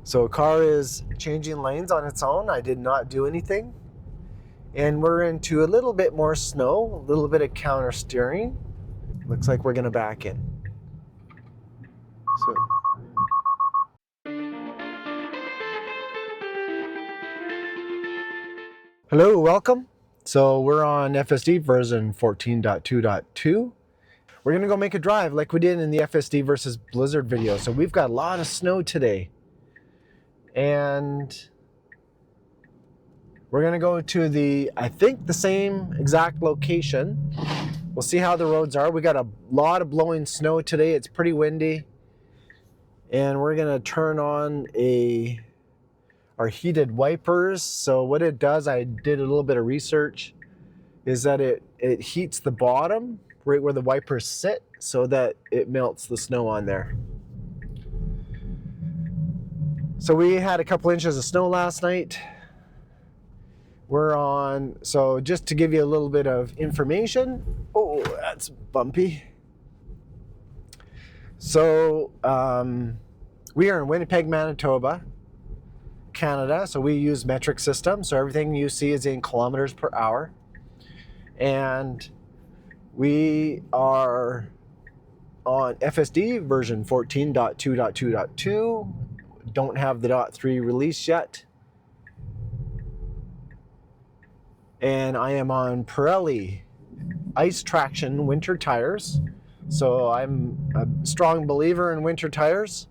So a car is changing lanes on its own. I did not do anything. And we're into a little bit more snow, a little bit of counter steering. Looks like we're gonna back in. So. Hello, welcome. So we're on FSD version 14.2.2. We're gonna go make a drive like we did in the FSD versus Blizzard video. So we've got a lot of snow today. And we're gonna go to I think the same exact location. We'll see how the roads are. We got a lot of blowing snow today. It's pretty windy. And we're gonna turn on our heated wipers. So what it does, I did a little bit of research, is that it heats the bottom right where the wipers sit so that it melts the snow on there. So we had a couple inches of snow last night. So just to give you a little bit of information. Oh, that's bumpy. So we are in Winnipeg, Manitoba, Canada. So we use metric system. So everything you see is in kilometers per hour. And we are on FSD version 14.2.2.2. Don't have the .3 release yet. And I am on Pirelli ice traction winter tires. So I'm a strong believer in winter tires.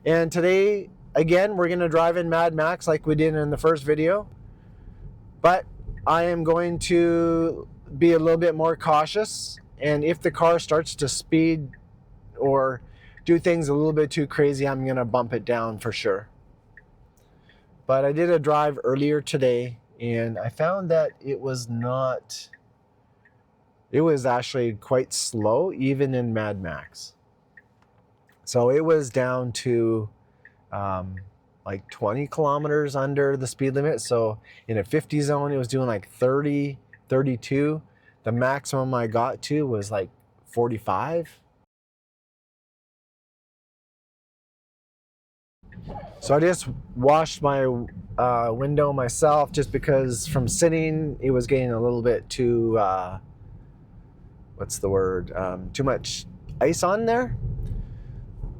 And today, again, we're gonna drive in Mad Max like we did in the first video. But I am going to be a little bit more cautious. And if the car starts to speed or do things a little bit too crazy, I'm gonna bump it down for sure. But I did a drive earlier today, and I found that it was actually quite slow, even in Mad Max. So it was down to like 20 kilometers under the speed limit. So in a 50 zone, it was doing like 30, 32. The maximum I got to was like 45. So I just washed my window myself just because from sitting, it was getting a little bit too, too much ice on there.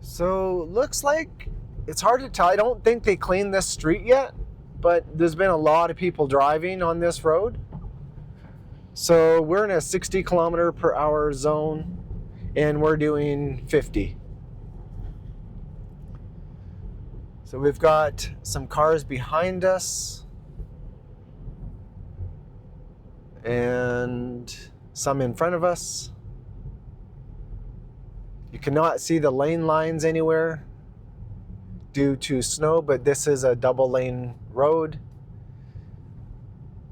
So looks like it's hard to tell. I don't think they cleaned this street yet, but there's been a lot of people driving on this road. So we're in a 60 kilometer per hour zone and we're doing 50. So we've got some cars behind us and some in front of us. You cannot see the lane lines anywhere due to snow, but this is a double lane road.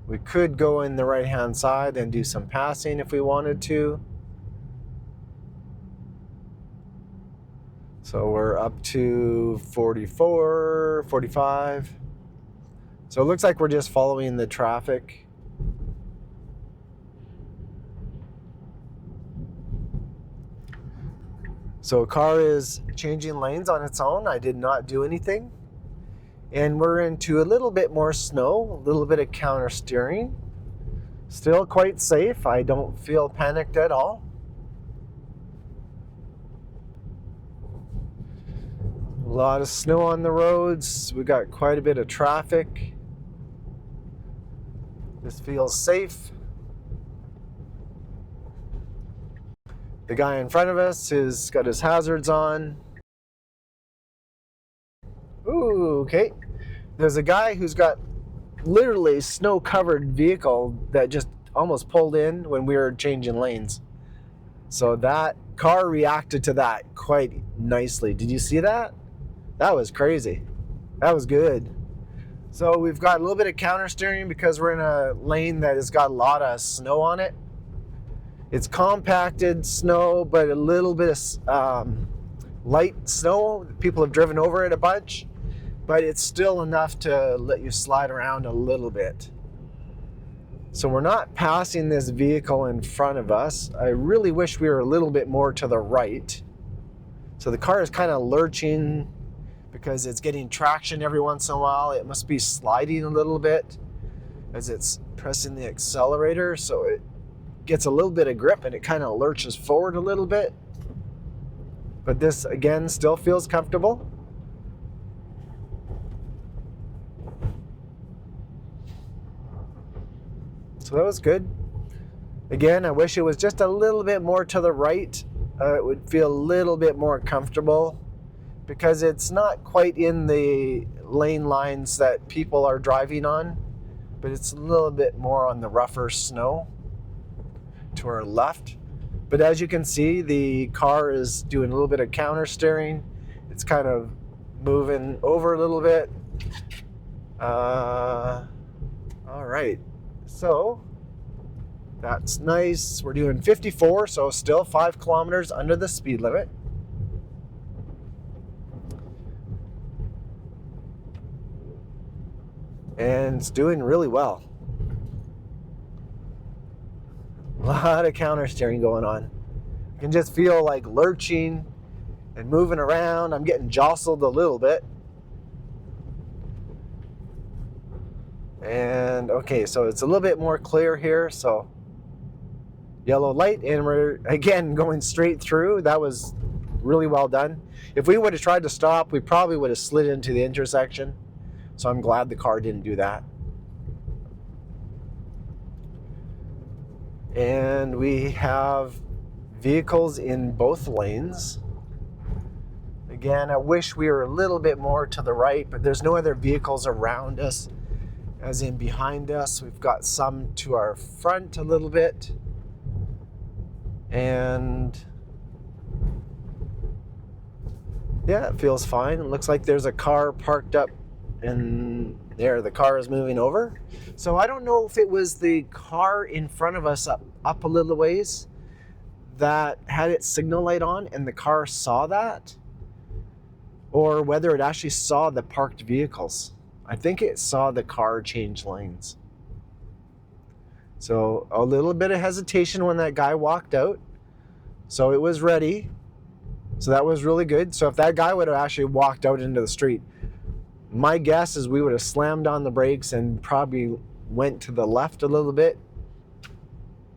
We could go in the right-hand side and do some passing if we wanted to. So we're up to 44, 45. So it looks like we're just following the traffic. So a car is changing lanes on its own. I did not do anything. And we're into a little bit more snow, a little bit of counter steering. Still quite safe. I don't feel panicked at all. A lot of snow on the roads. We got quite a bit of traffic. This feels safe. The guy in front of us has got his hazards on. Ooh, okay. There's a guy who's got literally snow-covered vehicle that just almost pulled in when we were changing lanes. So that car reacted to that quite nicely. Did you see that? That was crazy. That was good. So we've got a little bit of counter steering because we're in a lane that has got a lot of snow on it. It's compacted snow, but a little bit of light snow. People have driven over it a bunch, but it's still enough to let you slide around a little bit. So we're not passing this vehicle in front of us. I really wish we were a little bit more to the right. So the car is kind of lurching because it's getting traction every once in a while. It must be sliding a little bit as it's pressing the accelerator, so it gets a little bit of grip and it kind of lurches forward a little bit. But this, again, still feels comfortable. So that was good. Again, I wish it was just a little bit more to the right. It would feel a little bit more comfortable because it's not quite in the lane lines that people are driving on, but it's a little bit more on the rougher snow to our left. But as you can see, the car is doing a little bit of counter steering. It's kind of moving over a little bit. All right, so that's nice. We're doing 54, so still 5 kilometers under the speed limit. And it's doing really well. A lot of counter steering going on. I can just feel like lurching and moving around. I'm getting jostled a little bit. And okay, so it's a little bit more clear here. So yellow light, and we're again going straight through. That was really well done. If we would have tried to stop, we probably would have slid into the intersection. So I'm glad the car didn't do that. And we have vehicles in both lanes. Again, I wish we were a little bit more to the right, but there's no other vehicles around us, as in behind us. We've got some to our front a little bit. And yeah, it feels fine. It looks like there's a car parked up, and there the car is moving over. So I don't know if it was the car in front of us up a little ways that had its signal light on and the car saw that, or whether it actually saw the parked vehicles. I think it saw the car change lanes. So a little bit of hesitation when that guy walked out. So it was ready. So that was really good. So if that guy would have actually walked out into the street, my guess is we would have slammed on the brakes and probably went to the left a little bit.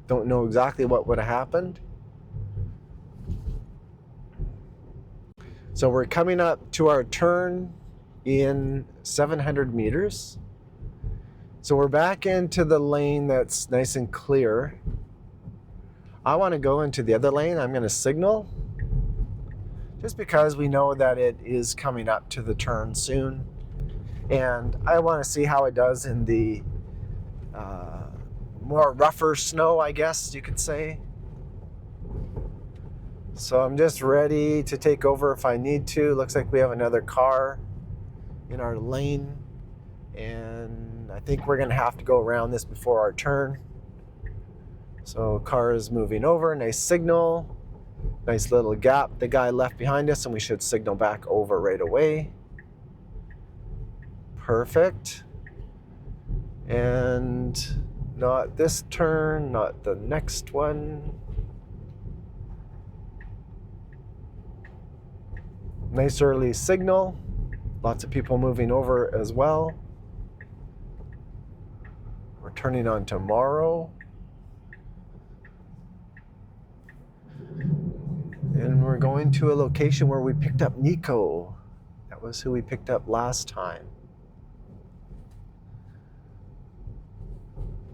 Don't know exactly what would have happened. So we're coming up to our turn in 700 meters. So we're back into the lane that's nice and clear. I want to go into the other lane. I'm going to signal just because we know that it is coming up to the turn soon. And I want to see how it does in the more rougher snow, I guess you could say. So I'm just ready to take over if I need to. Looks like we have another car in our lane, and I think we're going to have to go around this before our turn. So car is moving over, nice signal, nice little gap the guy left behind us, and we should signal back over right away. Perfect. And not this turn, not the next one. Nice early signal. Lots of people moving over as well. We're turning on tomorrow. And we're going to a location where we picked up Nico. That was who we picked up last time.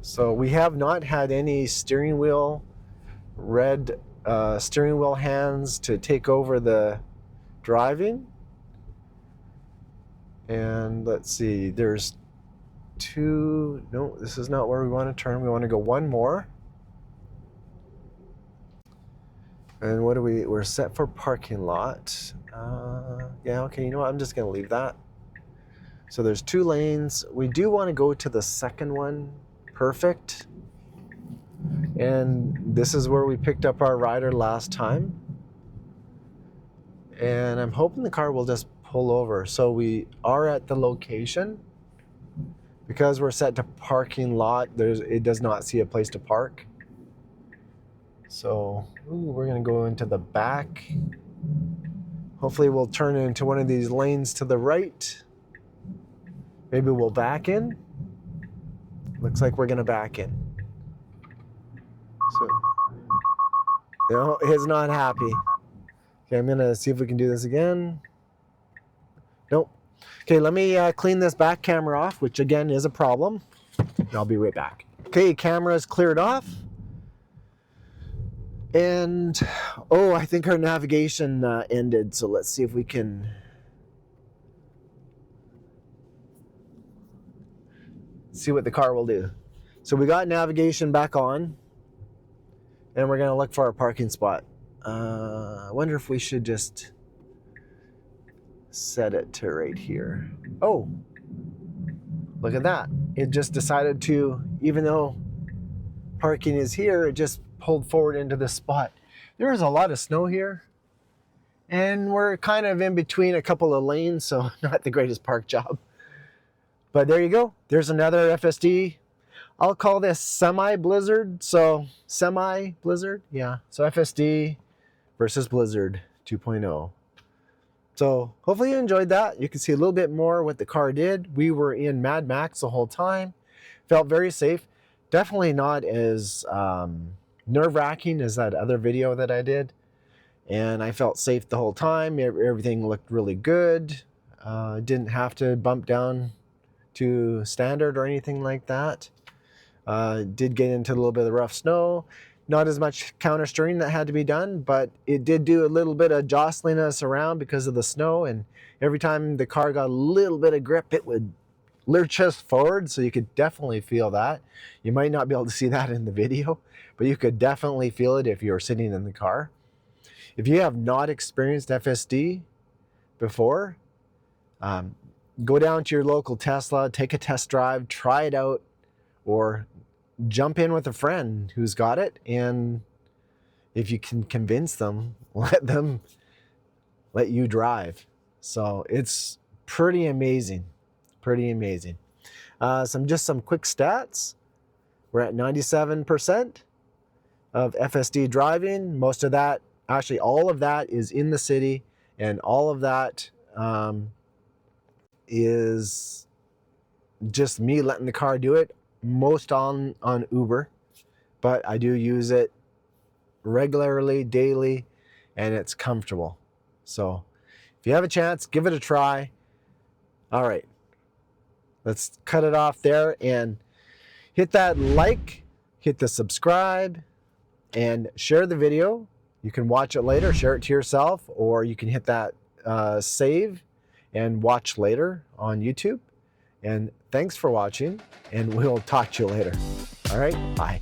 So we have not had any steering wheel, red steering wheel hands to take over the driving. And let's see, there's two, no, this is not where we want to turn. We want to go one more. And what do we're set for parking lot. Yeah, okay, you know what, I'm just going to leave that. So there's 2 lanes. We do want to go to the second one. Perfect. And this is where we picked up our rider last time. And I'm hoping the car will just pull over. So we are at the location. Because we're set to parking lot, it does not see a place to park. So we're going to go into the back. Hopefully we'll turn into one of these lanes to the right. Maybe we'll back in. Looks like we're gonna back in. So, no, he's not happy. Okay, I'm gonna see if we can do this again. Nope. Okay, let me clean this back camera off, which again is a problem. I'll be right back. Okay, camera's cleared off. And, oh, I think our navigation ended. So let's see if we can see what the car will do. So we got navigation back on. And we're gonna look for our parking spot. I wonder if we should just set it to right here. Oh, look at that. It just decided to, even though parking is here, it just pulled forward into this spot. There is a lot of snow here. And we're kind of in between a couple of lanes, so not the greatest park job. But there you go. There's another FSD. I'll call this semi-blizzard. So semi-blizzard, yeah. So FSD versus Blizzard 2.0. So hopefully you enjoyed that. You can see a little bit more what the car did. We were in Mad Max the whole time. Felt very safe. Definitely not as nerve-wracking as that other video that I did. And I felt safe the whole time. Everything looked really good. Didn't have to bump down to standard or anything like that. Did get into a little bit of rough snow. Not as much counter steering that had to be done, but it did do a little bit of jostling us around because of the snow. And every time the car got a little bit of grip, it would lurch us forward. So you could definitely feel that. You might not be able to see that in the video, but you could definitely feel it if you were sitting in the car. If you have not experienced FSD before, go down to your local Tesla, take a test drive, try it out, or jump in with a friend who's got it. And if you can convince them, let you drive. So it's pretty amazing, pretty amazing. Just some quick stats. We're at 97% of FSD driving. Most of that, actually all of that is in the city, and all of that is just me letting the car do it. Most on Uber, but I do use it regularly, daily, and it's comfortable. So if you have a chance, give it a try. All right, let's cut it off there and hit that like, hit the subscribe, and share the video. You can watch it later, share it to yourself, or you can hit that save and watch later on YouTube. And thanks for watching, and we'll talk to you later. All right, bye.